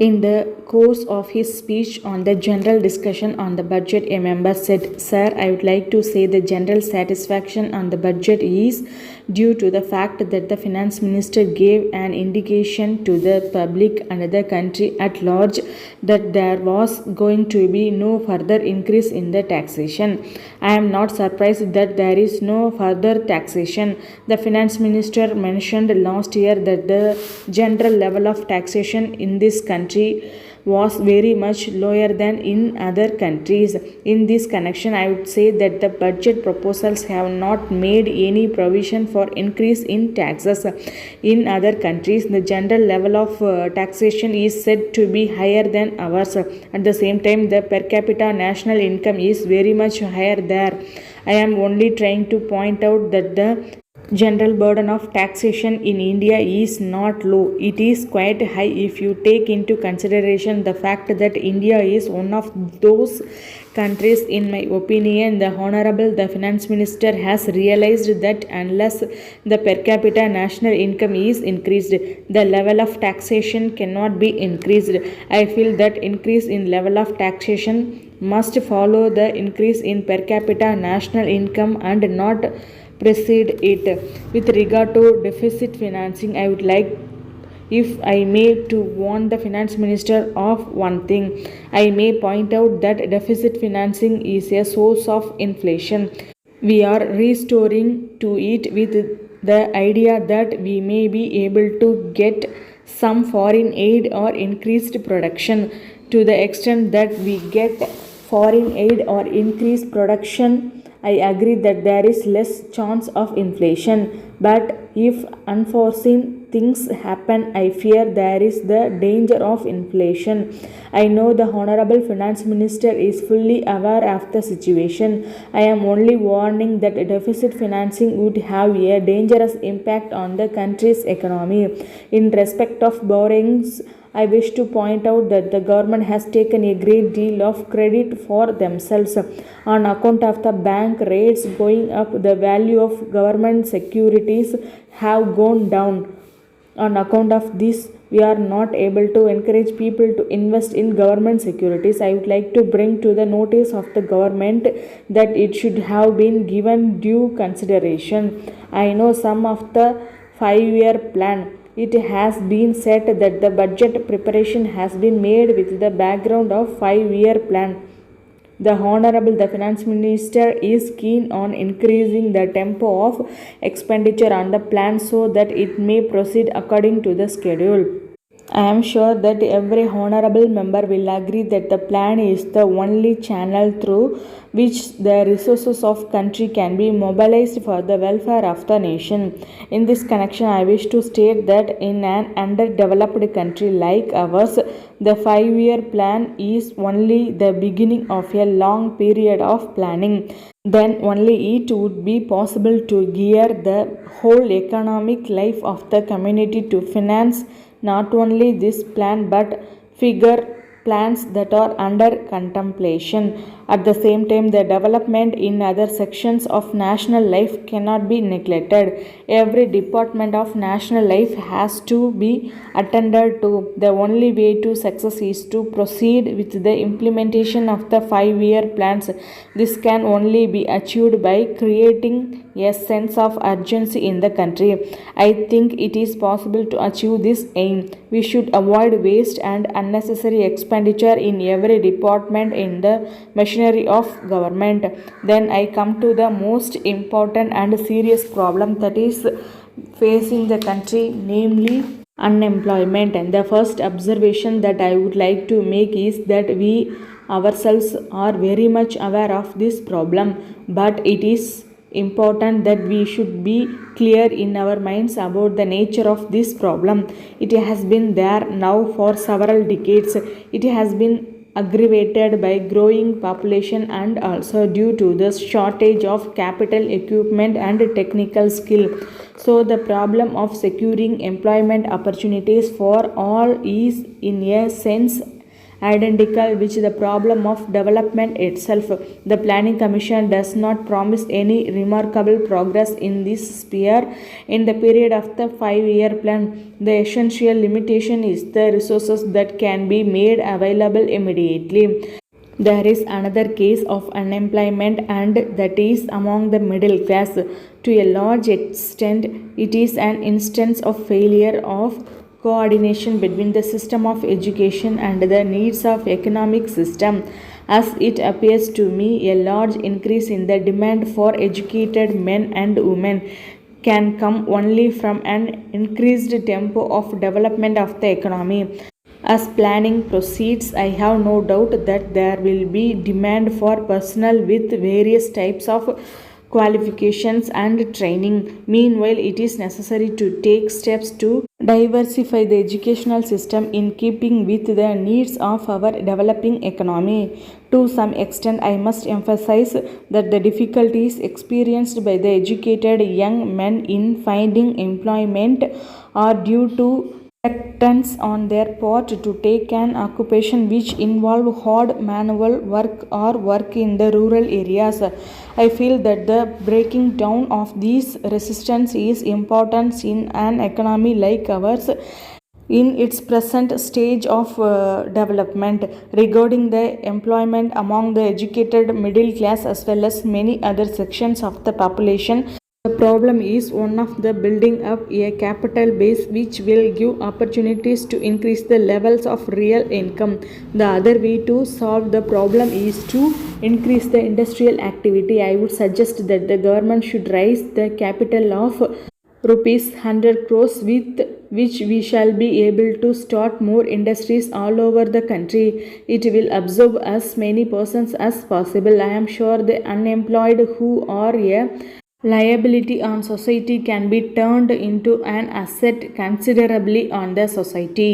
In the course of his speech on the general discussion on the budget, a member said, "Sir, I would like to say the general satisfaction on the budget is due to the fact that the finance minister gave an indication to the public and the country at large that there was going to be no further increase in the taxation. I am not surprised that there is no further taxation. The finance minister mentioned last year that the general level of taxation in this country was very much lower than in other countries. In this connection, I would say that the budget proposals have not made any provision for increase in taxes. In other countries, the general level of taxation is said to be higher than ours. At the same time, the per capita national income is very much higher there. I am only trying to point out that the general burden of taxation in India is not low. It is quite high if you take into consideration the fact that India is one of those countries. In my opinion, the finance minister has realized that unless the per capita national income is increased, the level of taxation cannot be increased. I feel that increase in level of taxation must follow the increase in per capita national income and not precede it. With regard to deficit financing, I would like, if I may, to warn the finance minister of one thing. I may point out that deficit financing is a source of inflation. We are restoring to it with the idea that we may be able to get some foreign aid or increased production. To the extent that we get foreign aid or increased production, I agree that there is less chance of inflation, but if unforeseen things happen, I fear there is the danger of inflation. I know the Honorable Finance Minister is fully aware of the situation. I am only warning that deficit financing would have a dangerous impact on the country's economy. In respect of borrowings, I wish to point out that the government has taken a great deal of credit for themselves. On account of the bank rates going up, the value of government securities have gone down. On account of this, we are not able to encourage people to invest in government securities. I would like to bring to the notice of the government that it should have been given due consideration. I know some of the 5-year plan. It has been said that the budget preparation has been made with the background of 5-year plan. The finance minister is keen on increasing the tempo of expenditure on the plan so that it may proceed according to the schedule. I am sure that every honorable member will agree that the plan is the only channel through which the resources of country can be mobilized for the welfare of the nation. In this connection, I wish to state that in an underdeveloped country like ours, the 5-year plan is only the beginning of a long period of planning. Then only it would be possible to gear the whole economic life of the community to finance not only this plan but figure plans that are under contemplation. At the same time, the development in other sections of national life cannot be neglected. Every department of national life has to be attended to. The only way to success is to proceed with the implementation of the 5-year plans. This can only be achieved by creating a sense of urgency in the country. I think it is possible to achieve this aim. We should avoid waste and unnecessary expenditure in every department in the machinery of government. Then I come to the most important and serious problem that is facing the country, namely unemployment. And the first observation that I would like to make is that we ourselves are very much aware of this problem, but it is important that we should be clear in our minds about the nature of this problem. It has been there now for several decades. It has been aggravated by growing population and also due to the shortage of capital, equipment and technical skill. So the problem of securing employment opportunities for all is in a sense identical with the problem of development itself. The Planning Commission does not promise any remarkable progress in this sphere. In the period of the 5-year plan, the essential limitation is the resources that can be made available immediately. There is another case of unemployment, and that is among the middle class. To a large extent, it is an instance of failure of coordination between the system of education and the needs of economic system. As it appears to me, a large increase in the demand for educated men and women can come only from an increased tempo of development of the economy. As planning proceeds, I have no doubt that there will be demand for personnel with various types of qualifications and training. Meanwhile, it is necessary to take steps to diversify the educational system in keeping with the needs of our developing economy. To some extent, I must emphasize that the difficulties experienced by the educated young men in finding employment are due to reluctance on their part to take an occupation which involve hard manual work or work in the rural areas. I feel that the breaking down of these resistance is important in an economy like ours in its present stage of development. Regarding the employment among the educated middle class as well as many other sections of the population, the problem is one of the building up a capital base which will give opportunities to increase the levels of real income. The other way to solve the problem is to increase the industrial activity. I would suggest that the government should raise the capital of rupees 100 crores with which we shall be able to start more industries all over the country. It will absorb as many persons as possible. I am sure the unemployed who are a liability on society can be turned into an asset considerably on the society.